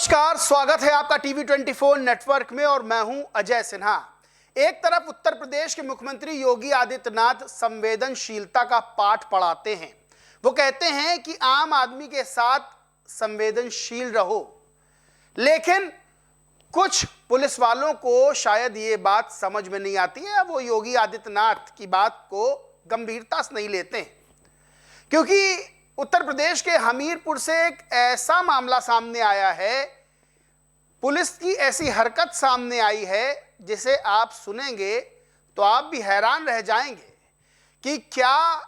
नमस्कार, स्वागत है आपका टीवी 24 नेटवर्क में और मैं हूं अजय सिन्हा। एक तरफ उत्तर प्रदेश के मुख्यमंत्री योगी आदित्यनाथ संवेदनशीलता का पाठ पढ़ाते हैं। वो कहते हैं कि आम आदमी के साथ संवेदनशील रहो, लेकिन कुछ पुलिस वालों को शायद ये बात समझ में नहीं आती है। वो योगी आदित्यनाथ की बात को गंभीरता से नहीं लेते हैं, क्योंकि उत्तर प्रदेश के हमीरपुर से एक ऐसा मामला सामने आया है, पुलिस की ऐसी हरकत सामने आई है जिसे आप सुनेंगे तो आप भी हैरान रह जाएंगे कि क्या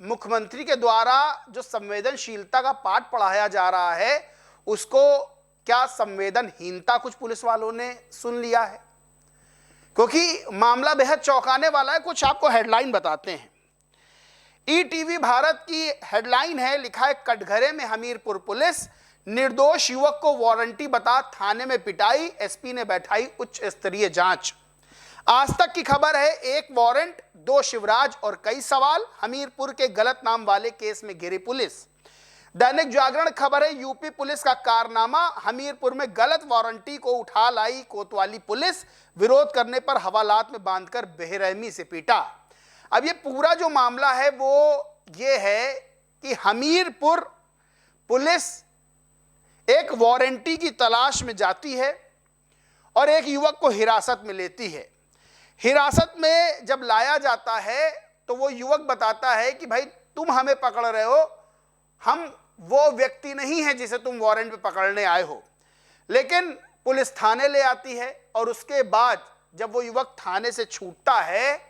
मुख्यमंत्री के द्वारा जो संवेदनशीलता का पाठ पढ़ाया जा रहा है उसको क्या संवेदनहीनता कुछ पुलिस वालों ने सुन लिया है। क्योंकि मामला बेहद चौंकाने वाला है। कुछ आपको हेडलाइन बताते हैं। ईटीवी भारत की हेडलाइन है, लिखा है कटघरे में हमीरपुर पुलिस, निर्दोष युवक को वारंटी बता थाने में पिटाई, एसपी ने बैठाई उच्च स्तरीय जांच। आज तक की खबर है, एक वारंट, 2 शिवराज और कई सवाल, हमीरपुर के गलत नाम वाले केस में घिरी पुलिस। दैनिक जागरण खबर है, यूपी पुलिस का कारनामा, हमीरपुर में गलत वारंटी को उठा लाई कोतवाली पुलिस, विरोध करने पर हवालात में बांधकर बेरहमी से पीटा। अब ये पूरा जो मामला है वो ये है कि हमीरपुर पुलिस एक वारंटी की तलाश में जाती है और एक युवक को हिरासत में लेती है। हिरासत में जब लाया जाता है तो वो युवक बताता है कि भाई तुम हमें पकड़ रहे हो, हम वो व्यक्ति नहीं है जिसे तुम वारंट पे पकड़ने आए हो। लेकिन पुलिस थाने ले आती है और उसके बाद जब वो युवक थाने से छूटता है,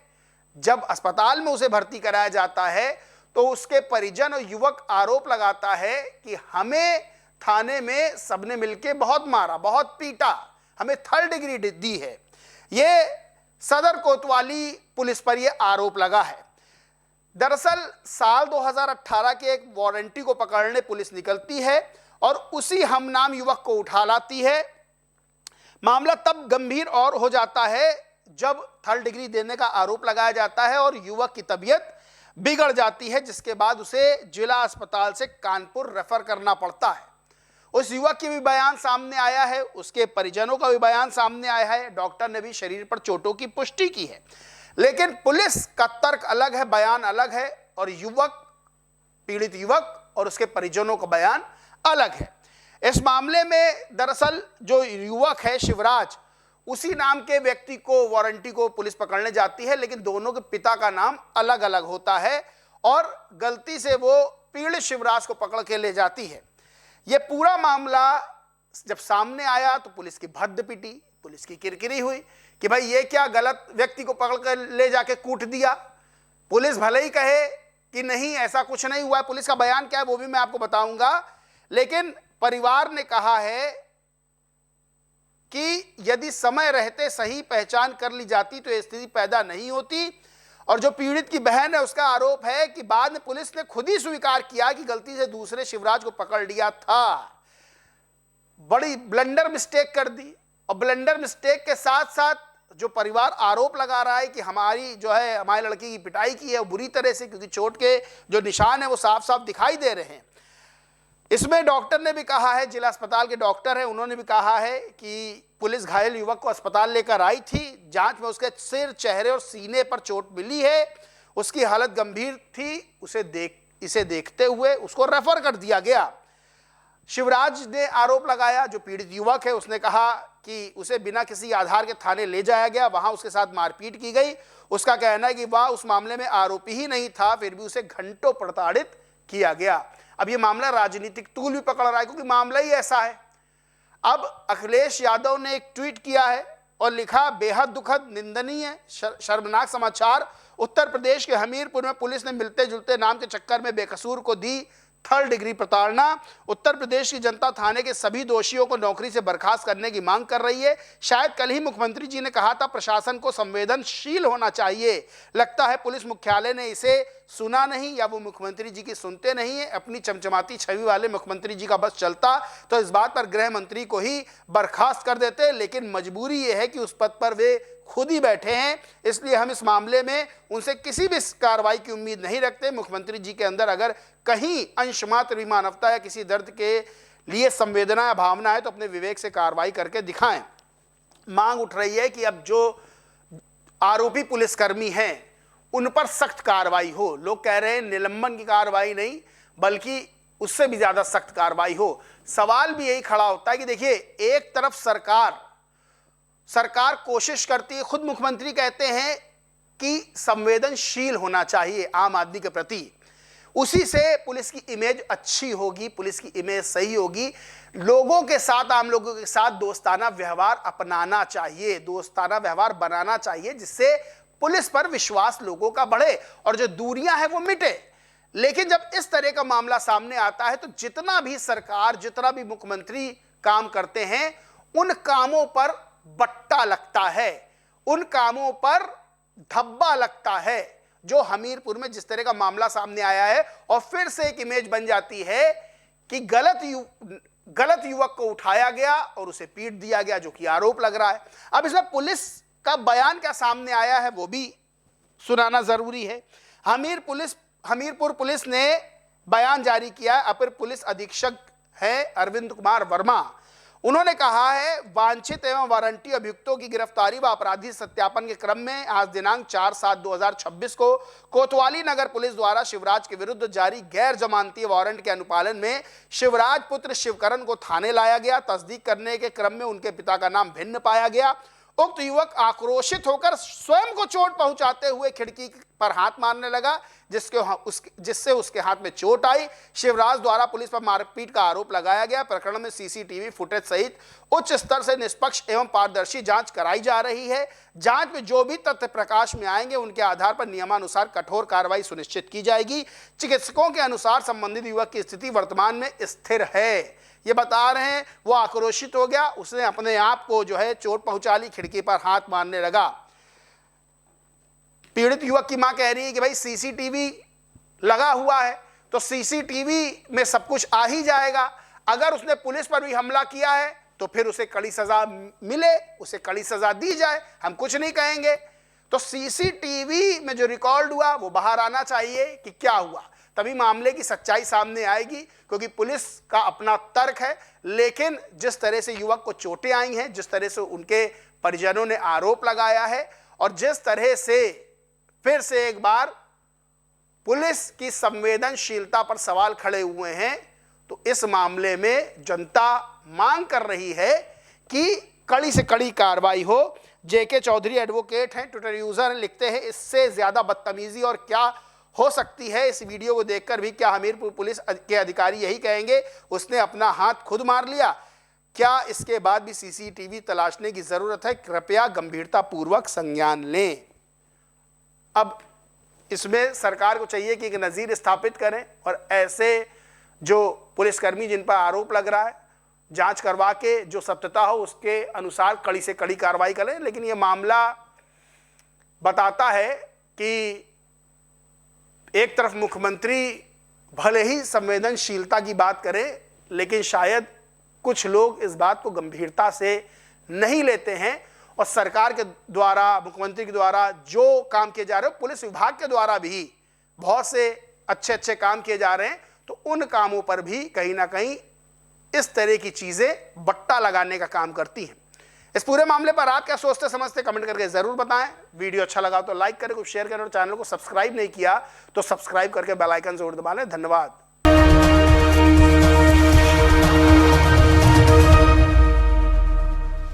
जब अस्पताल में उसे भर्ती कराया जाता है तो उसके परिजन और युवक आरोप लगाता है कि हमें थाने में सबने मिलके बहुत मारा, बहुत पीटा, हमें 3rd डिग्री दी है। ये सदर कोतवाली पुलिस पर यह आरोप लगा है। दरअसल साल 2018 के एक वारंटी को पकड़ने पुलिस निकलती है और उसी हमनाम युवक को उठा लाती है। मामला तब गंभीर और हो जाता है जब 3rd डिग्री देने का आरोप लगाया जाता है और युवक की तबीयत बिगड़ जाती है, जिसके बाद उसे जिला अस्पताल से कानपुर रेफर करना पड़ता है। उस युवक की भी बयान सामने आया है, उसके परिजनों का भी बयान सामने आया है, डॉक्टर ने भी शरीर पर चोटों की पुष्टि की है। लेकिन पुलिस का तर्क अलग है, बयान अलग है और पीड़ित युवक और उसके परिजनों का बयान अलग है। इस मामले में दरअसल जो युवक है शिवराज, उसी नाम के व्यक्ति को वारंटी को पुलिस पकड़ने जाती है, लेकिन दोनों के पिता का नाम अलग अलग होता है और गलती से वो पीड़ित शिवराज को पकड़ के ले जाती है। ये पूरा मामला जब सामने आया तो पुलिस की भद्द पिटी, पुलिस की किरकिरी हुई कि भाई ये क्या, गलत व्यक्ति को पकड़ कर ले जाके कूट दिया। पुलिस भले ही कहे कि नहीं ऐसा कुछ नहीं हुआ है, पुलिस का बयान क्या है वो भी मैं आपको बताऊंगा, लेकिन परिवार ने कहा है कि यदि समय रहते सही पहचान कर ली जाती तो ये स्थिति पैदा नहीं होती। और जो पीड़ित की बहन है उसका आरोप है कि बाद में पुलिस ने खुद ही स्वीकार किया कि गलती से दूसरे शिवराज को पकड़ लिया था, बड़ी ब्लंडर मिस्टेक कर दी। और ब्लंडर मिस्टेक के साथ साथ जो परिवार आरोप लगा रहा है कि हमारी लड़की की पिटाई की है वो बुरी तरह से, क्योंकि चोट के जो निशान है वो साफ साफ दिखाई दे रहे हैं। इसमें डॉक्टर ने भी कहा है, जिला अस्पताल के डॉक्टर हैं, उन्होंने भी कहा है कि पुलिस घायल युवक को अस्पताल लेकर आई थी, जांच में उसके सिर, चेहरे और सीने पर चोट मिली है, उसकी हालत गंभीर थी, इसे देखते हुए उसको रेफर कर दिया गया। शिवराज ने आरोप लगाया, जो पीड़ित युवक है उसने कहा कि उसे बिना किसी आधार के थाने ले जाया गया, वहां उसके साथ मारपीट की गई। उसका कहना है कि वह उस मामले में आरोपी ही नहीं था, फिर भी उसे घंटों प्रताड़ित किया गया। अब ये मामला राजनीतिक तूल भी पकड़ रहा है, क्योंकि मामला ही ऐसा है। अब अखिलेश यादव ने एक ट्वीट किया है और लिखा, बेहद दुखद, निंदनीय, शर्मनाक समाचार, उत्तर प्रदेश के हमीरपुर में पुलिस ने मिलते जुलते नाम के चक्कर में बेकसूर को दी 3rd डिग्री प्रताड़ना। उत्तर प्रदेश की जनता थाने के सभी दोषियों को नौकरी से बर्खास्त करने की मांग कर रही है। शायद कल ही मुख्यमंत्री जी ने कहा था प्रशासन को संवेदनशील होना चाहिए, लगता है पुलिस मुख्यालय ने इसे सुना नहीं या वो मुख्यमंत्री जी की सुनते नहीं है। अपनी चमचमाती छवि वाले मुख्यमंत्री जी का बस चलता तो इस बात पर गृह मंत्री को ही बर्खास्त कर देते, लेकिन मजबूरी ये है कि उस पद पर वे खुद ही बैठे हैं, इसलिए हम इस मामले में उनसे किसी भी कार्रवाई की उम्मीद नहीं रखते। मुख्यमंत्री जी के अंदर अगर कहीं अंश मात्र भी मानवता या किसी दर्द के लिए संवेदना या भावना है तो अपने विवेक से कार्रवाई करके दिखाएं। मांग उठ रही है कि अब जो आरोपी पुलिसकर्मी हैं उन पर सख्त कार्रवाई हो। लोग कह रहे हैं निलंबन की कार्रवाई नहीं बल्कि उससे भी ज्यादा सख्त कार्रवाई हो। सवाल भी यही खड़ा होता है कि देखिए, एक तरफ सरकार कोशिश करती है, खुद मुख्यमंत्री कहते हैं कि संवेदनशील होना चाहिए आम आदमी के प्रति, उसी से पुलिस की इमेज अच्छी होगी, पुलिस की इमेज सही होगी। लोगों के साथ, आम लोगों के साथ दोस्ताना व्यवहार अपनाना चाहिए, दोस्ताना व्यवहार बनाना चाहिए, जिससे पुलिस पर विश्वास लोगों का बढ़े और जो दूरियां हैं वो मिटे। लेकिन जब इस तरह का मामला सामने आता है तो जितना भी सरकार, जितना भी मुख्यमंत्री काम करते हैं, उन कामों पर बट्टा लगता है, उन कामों पर धब्बा लगता है। जो हमीरपुर में जिस तरह का मामला सामने आया है और फिर से एक इमेज बन जाती है कि गलत युवक को उठाया गया और उसे पीट दिया गया, जो कि आरोप लग रहा है। अब इसमें पुलिस का बयान क्या सामने आया है वो भी सुनाना जरूरी है। हमीरपुर पुलिस ने बयान जारी किया है। अपर पुलिस अधीक्षक है अरविंद कुमार वर्मा। उन्होंने कहा है, वांछित एवं वारंटी अभियुक्तों की गिरफ्तारी व अपराधी सत्यापन के क्रम में आज दिनांक 4/7/2026 को कोतवाली नगर पुलिस द्वारा शिवराज के विरुद्ध जारी गैर जमानती वारंट के अनुपालन में शिवराज पुत्र शिवकरण को थाने लाया गया। तस्दीक करने के क्रम में उनके पिता का नाम भिन्न पाया गया। उक्त युवक आक्रोशित होकर स्वयं को चोट पहुंचाते हुए खिड़की पर हाथ मारने लगा, जिससे उसके हाथ में चोट आई। शिवराज द्वारा पुलिस पर मारपीट का आरोप लगाया गया। प्रकरण में सीसीटीवी फुटेज सहित उच्च स्तर से निष्पक्ष एवं पारदर्शी जांच कराई जा रही है। जांच में जो भी तथ्य प्रकाश में आएंगे उनके आधार पर नियमानुसार कठोर कार्रवाई सुनिश्चित की जाएगी। चिकित्सकों के अनुसार संबंधित युवक की स्थिति वर्तमान में स्थिर है। ये बता रहे हैं, वो आक्रोशित हो गया, उसने अपने आप को जो है चोट पहुंचा ली, खिड़की पर हाथ मारने लगा। पीड़ित युवक की मां कह रही है कि भाई सीसीटीवी लगा हुआ है तो सीसीटीवी में सब कुछ आ ही जाएगा। अगर उसने पुलिस पर भी हमला किया है तो फिर उसे कड़ी सजा मिले, उसे कड़ी सजा दी जाए, हम कुछ नहीं कहेंगे। तो सीसीटीवी में जो रिकॉर्ड हुआ वो बाहर आना चाहिए कि क्या हुआ, तभी मामले की सच्चाई सामने आएगी। क्योंकि पुलिस का अपना तर्क है, लेकिन जिस तरह से युवक को चोटें आई हैं, जिस तरह से उनके परिजनों ने आरोप लगाया है और जिस तरह से फिर से एक बार पुलिस की संवेदनशीलता पर सवाल खड़े हुए हैं, तो इस मामले में जनता मांग कर रही है कि कड़ी से कड़ी कार्रवाई हो। जेके चौधरी एडवोकेट हैं, ट्विटर यूजर हैं, लिखते हैं, इससे ज्यादा बदतमीजी और क्या हो सकती है। इस वीडियो को देखकर भी क्या हमीरपुर पुलिस के अधिकारी यही कहेंगे उसने अपना हाथ खुद मार लिया? क्या इसके बाद भी सीसीटीवी तलाशने की जरूरत है? कृपया गंभीरता पूर्वक संज्ञान लें। अब इसमें सरकार को चाहिए कि एक नजीर स्थापित करें और ऐसे जो पुलिसकर्मी जिन पर आरोप लग रहा है जांच करवा के जो सत्यता हो उसके अनुसार कड़ी से कड़ी कार्रवाई करें। लेकिन ये मामला बताता है कि एक तरफ मुख्यमंत्री भले ही संवेदनशीलता की बात करें, लेकिन शायद कुछ लोग इस बात को गंभीरता से नहीं लेते हैं और सरकार के द्वारा, मुख्यमंत्री के द्वारा जो काम किए जा रहे हैं, पुलिस विभाग के द्वारा भी बहुत से अच्छे काम किए जा रहे हैं, तो उन कामों पर भी कहीं ना कहीं इस तरह की चीजें बट्टा लगाने का काम करती हैं। इस पूरे मामले पर आप क्या सोचते समझते कमेंट करके जरूर बताएं। वीडियो अच्छा लगा तो लाइक करें, कुछ शेयर करें और चैनल को सब्सक्राइब नहीं किया तो सब्सक्राइब करके बेल आइकन जरूर दबा लें। धन्यवाद।